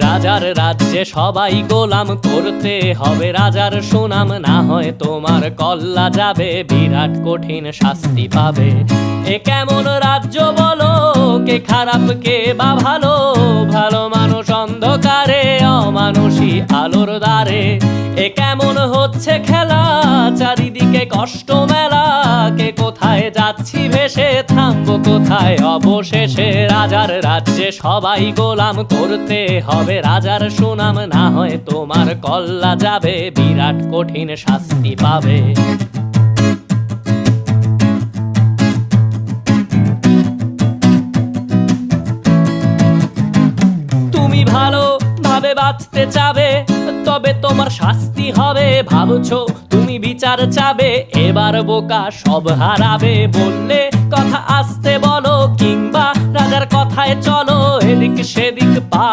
রাজার রাজ্যে সবাই গোলাম, করতে হবে রাজার সুনাম, না হয় তোমার কল্লা যাবে, বিরাট কঠিন শাস্তি পাবে। এ কেমন রাজ্য বলো, কে খারাপ কে বা ভালো, ভালো মানুষ অন্ধকারে, অমানুষী আলোর দ্বারে। এ কেমন হচ্ছে খেলা, চারিদিকে কষ্ট মেলা, কে কোথায় যাচ্ছি ভেসে, থামবো কোথায় অবশেষে। রাজার রাজ্যে সবাই গোলাম, করতে হবে রাজার সুনাম, না হয় তোমার কল্লা যাবে, বিরাট কঠিন শাস্তি পাবে। তুমি ভালো ভাবে বাঁচতে চাবে, তবে তোমার শাস্তি হবে। ভাবছো তুমি বিচার চাবে, এবার বোকা সব হারাবে। বললে কথা আসতে বলো, কিংবা রাজার কথায় চলো, এদিক সেদিক পা